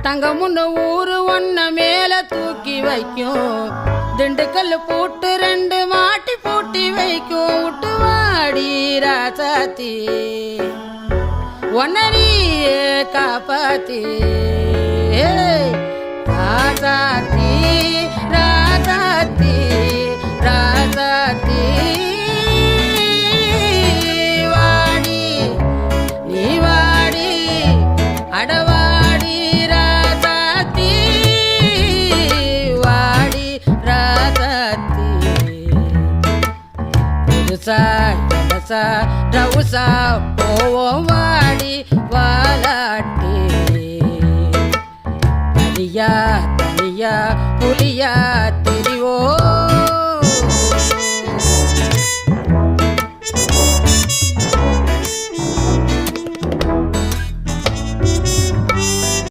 தங்கமுன்னு ஊரு ஒன்ன மேல தூக்கி வைக்கும் திண்டுக்கல் பூட்டு 2 மாட்டி பூட்டி வைக்கும் விட்டு வாடி ராசாத்தி ஒன்ன நீயே காப்பாத்தி ராசாத்தி ராசாத்தி ராசாத்தி வாடி நீ வாடி அடவாடி ராசாத்தி வாடி ராசாத்தி புதுசா இடசா ரவுசா போவோம் வாடி வாலாட்டி தனியா தனியா புலியா